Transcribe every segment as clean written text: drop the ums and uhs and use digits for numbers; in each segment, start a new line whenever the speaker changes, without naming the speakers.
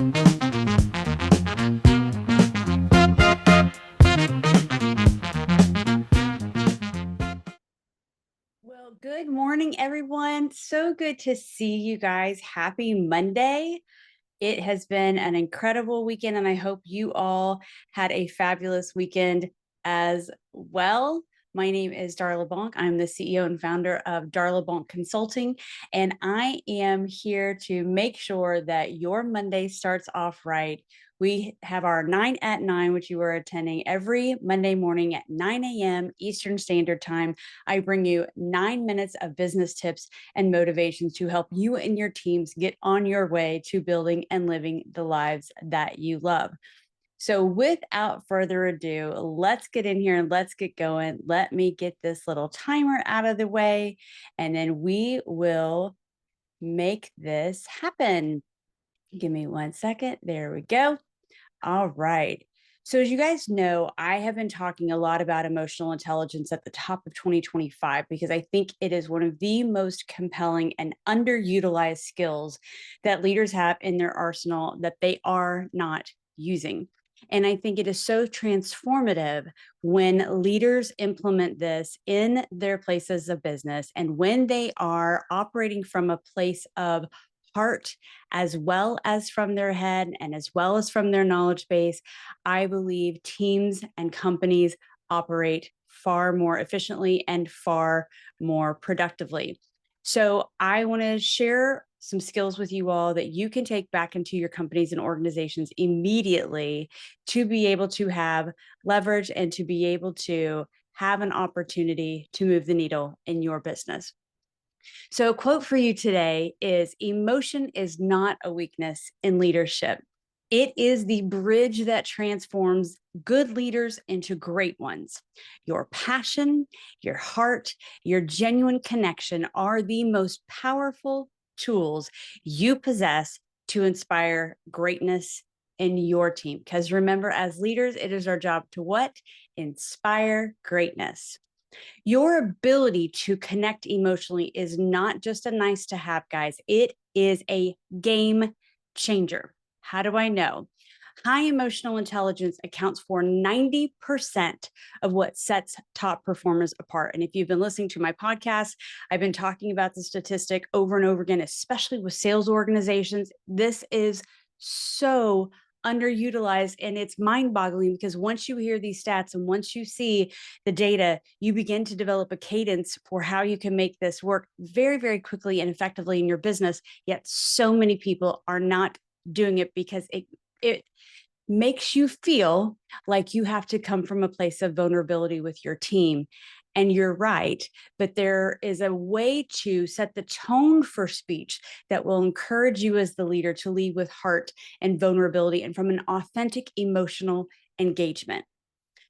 Well, good morning, everyone. So good to see you guys. Happy Monday. It has been an incredible weekend, and I hope you all had a fabulous weekend as well. My name is Darla Bonk. I'm the CEO and founder of Darla Bonk Consulting, and I am here to make sure that your Monday starts off right. We have our 9 at 9, which you are attending every Monday morning at 9 a.m. Eastern Standard Time. I bring you 9 minutes of business tips and motivations to help you and your teams get on your way to building and living the lives that you love. So without further ado, let's get in here and let's get going. Let me get this little timer out of the way, and then we will make this happen. Give me 1 second. There we go. All right. So as you guys know, I have been talking a lot about emotional intelligence at the top of 2025 because I think it is one of the most compelling and underutilized skills that leaders have in their arsenal that they are not using. And I think it is so transformative when leaders implement this in their places of business and when they are operating from a place of heart as well as from their head and as well as from their knowledge base. I believe teams and companies operate far more efficiently and far more productively. So I want to share some skills with you all that you can take back into your companies and organizations immediately to be able to have leverage and to be able to have an opportunity to move the needle in your business. So, a quote for you today is: emotion is not a weakness in leadership. It is the bridge that transforms good leaders into great ones. Your passion, your heart, your genuine connection are the most powerful tools you possess to inspire greatness in your team. Because remember, as leaders, it is our job to what? Inspire greatness. Your ability to connect emotionally is not just a nice to have, guys. It is a game changer. How do I know? High emotional intelligence accounts for 90% of what sets top performers apart. And if you've been listening to my podcast, I've been talking about the statistic over and over again, especially with sales organizations. This is so underutilized, and it's mind-boggling because once you hear these stats and once you see the data, you begin to develop a cadence for how you can make this work very, very quickly and effectively in your business. Yet so many people are not doing it because it makes you feel like you have to come from a place of vulnerability with your team. And you're right, but there is a way to set the tone for speech that will encourage you as the leader to lead with heart and vulnerability and from an authentic emotional engagement.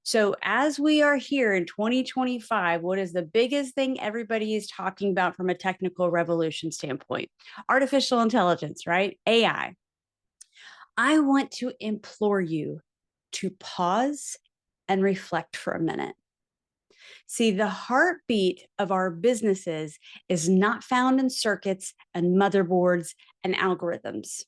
So, as we are here in 2025, what is the biggest thing everybody is talking about from a technical revolution standpoint? Artificial intelligence, right? AI. I want to implore you to pause and reflect for a minute. See, the heartbeat of our businesses is not found in circuits and motherboards and algorithms,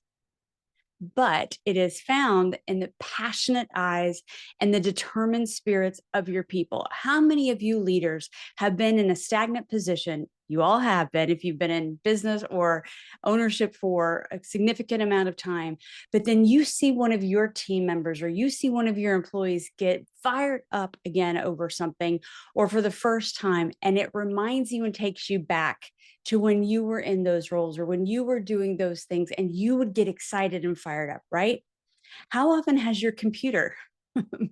but it is found in the passionate eyes and the determined spirits of your people. How many of you leaders have been in a stagnant position? You all have been if you've been in business or ownership for a significant amount of time, but then you see one of your team members or you see one of your employees get fired up again over something or for the first time, and it reminds you and takes you back to when you were in those roles or when you were doing those things and you would get excited and fired up, right? How often has your computer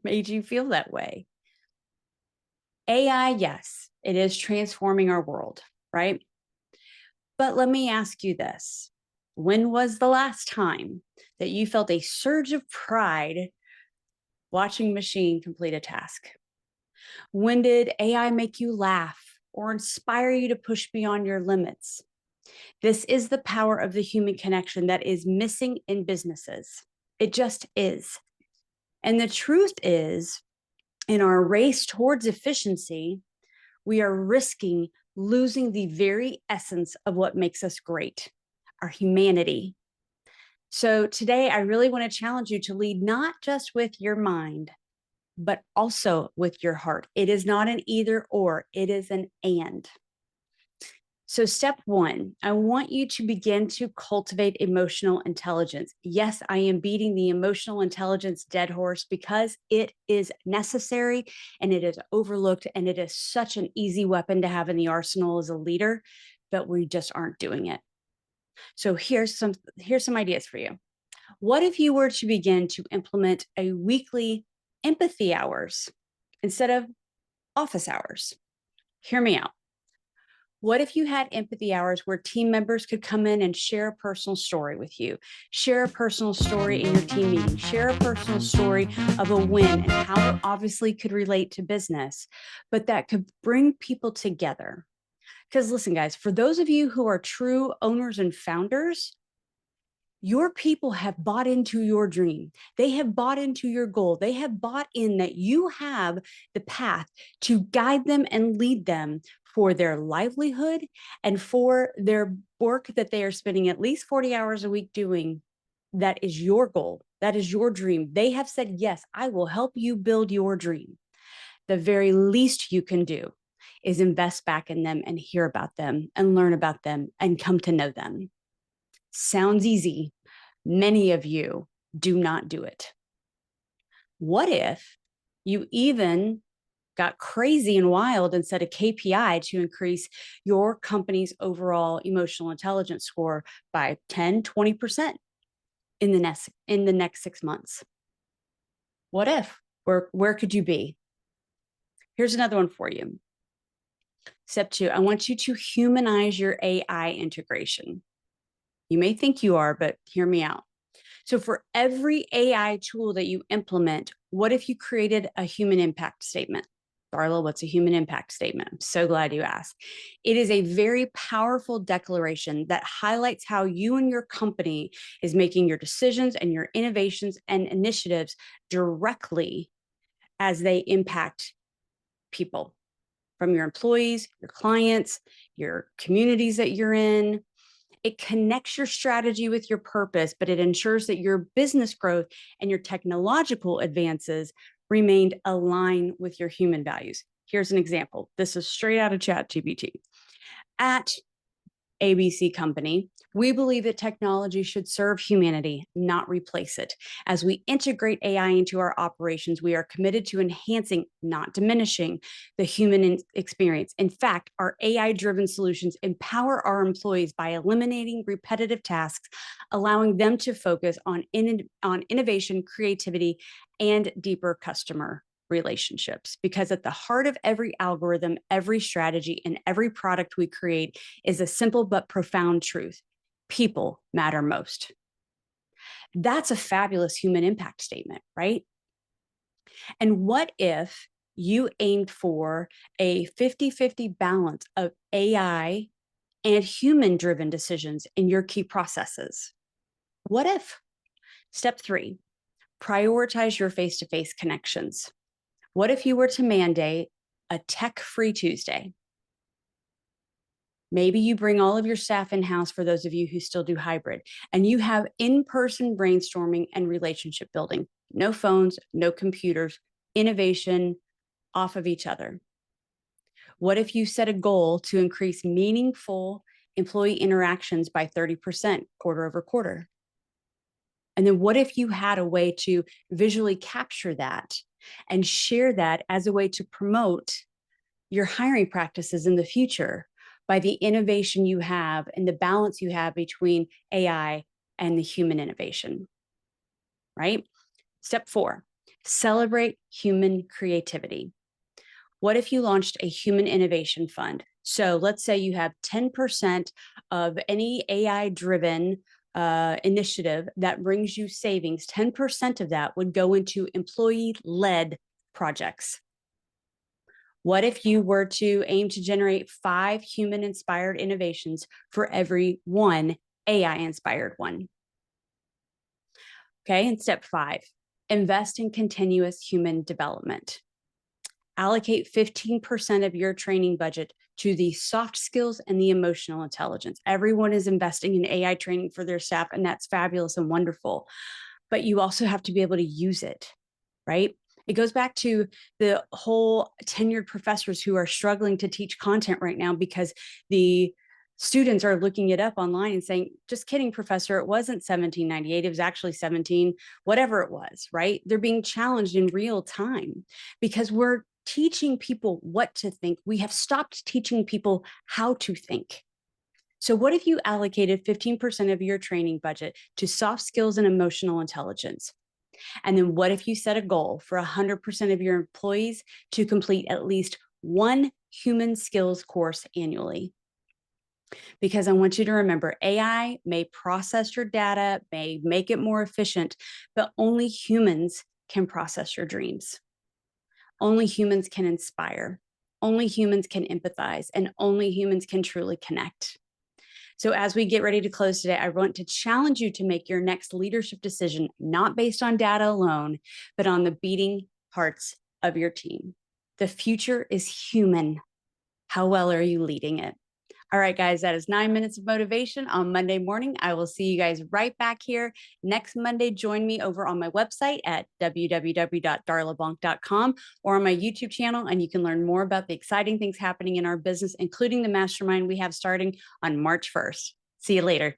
made you feel that way? AI, yes, it is transforming our world, right? But let me ask you this. When was the last time that you felt a surge of pride watching machine complete a task? When did AI make you laugh or inspire you to push beyond your limits? This is the power of the human connection that is missing in businesses. It just is. And the truth is, in our race towards efficiency, we are risking losing the very essence of what makes us great, our humanity. So today, I really want to challenge you to lead not just with your mind, but also with your heart. It is not an either or, it is an and. So, step one, I want you to begin to cultivate emotional intelligence. Yes, I am beating the emotional intelligence dead horse because it is necessary and it is overlooked, and it is such an easy weapon to have in the arsenal as a leader, but we just aren't doing it. So, here's some ideas for you. What if you were to begin to implement a weekly empathy hours instead of office hours? Hear me out. What if you had empathy hours where team members could come in and share a personal story with you, share a personal story in your team meeting, share a personal story of a win and how it obviously could relate to business, but that could bring people together? Because listen, guys, for those of you who are true owners and founders, your people have bought into your dream. They have bought into your goal. They have bought in that you have the path to guide them and lead them for their livelihood and for their work that they are spending at least 40 hours a week doing. That is your goal. That is your dream. They have said, yes, I will help you build your dream. The very least you can do is invest back in them and hear about them and learn about them and come to know them. Sounds easy. Many of you do not do it. What if you even got crazy and wild and set a KPI to increase your company's overall emotional intelligence score by 10, 20% in the next 6 months? What if? Where could you be? Here's another one for you. Step 2, I want you to humanize your AI integration. You may think you are, but hear me out. So for every AI tool that you implement, what if you created a human impact statement? Darla, what's a human impact statement? I'm so glad you asked. It is a very powerful declaration that highlights how you and your company is making your decisions and your innovations and initiatives directly as they impact people, from your employees, your clients, your communities that you're in. It connects your strategy with your purpose, but it ensures that your business growth and your technological advances remained aligned with your human values. Here's an example. This is straight out of ChatGPT. At ABC Company, we believe that technology should serve humanity, not replace it. As we integrate AI into our operations, we are committed to enhancing, not diminishing, the human experience. In fact, our AI-driven solutions empower our employees by eliminating repetitive tasks, allowing them to focus on innovation, creativity, and deeper customer relationships. Because at the heart of every algorithm, every strategy, and every product we create is a simple but profound truth: people matter most. That's a fabulous human impact statement, right? And what if you aimed for a 50-50 balance of AI and human-driven decisions in your key processes? What if? Step 3, prioritize your face-to-face connections. What if you were to mandate a tech-free Tuesday? Maybe you bring all of your staff in-house, for those of you who still do hybrid, and you have in-person brainstorming and relationship building. No phones, no computers, innovation off of each other. What if you set a goal to increase meaningful employee interactions by 30% quarter over quarter? And then what if you had a way to visually capture that and share that as a way to promote your hiring practices in the future by the innovation you have and the balance you have between AI and the human innovation, right? Step 4, celebrate human creativity. What if you launched a human innovation fund? So let's say you have 10% of any AI-driven initiative that brings you savings. 10% of that would go into employee-led projects. What if you were to aim to generate 5 human-inspired innovations for every 1 AI-inspired one? Okay, and step 5, invest in continuous human development. Allocate 15% of your training budget to the soft skills and the emotional intelligence. Everyone is investing in AI training for their staff, and that's fabulous and wonderful. But you also have to be able to use it, right? It goes back to the whole tenured professors who are struggling to teach content right now because the students are looking it up online and saying, just kidding, professor, it wasn't 1798, it was actually 17, whatever it was, right? They're being challenged in real time because we're teaching people what to think. We have stopped teaching people how to think. So what if you allocated 15% of your training budget to soft skills and emotional intelligence? And then what if you set a goal for 100% of your employees to complete at least one human skills course annually? Because I want you to remember, AI may process your data, may make it more efficient, but only humans can process your dreams. Only humans can inspire. Only humans can empathize, and only humans can truly connect. So, as we get ready to close today, I want to challenge you to make your next leadership decision not based on data alone, but on the beating hearts of your team. The future is human. How well are you leading it? All right, guys, that is 9 minutes of motivation on Monday morning. I will see you guys right back here next Monday. Join me over on my website at www.darlabonk.com or on my YouTube channel, and you can learn more about the exciting things happening in our business, including the mastermind we have starting on March 1st. See you later.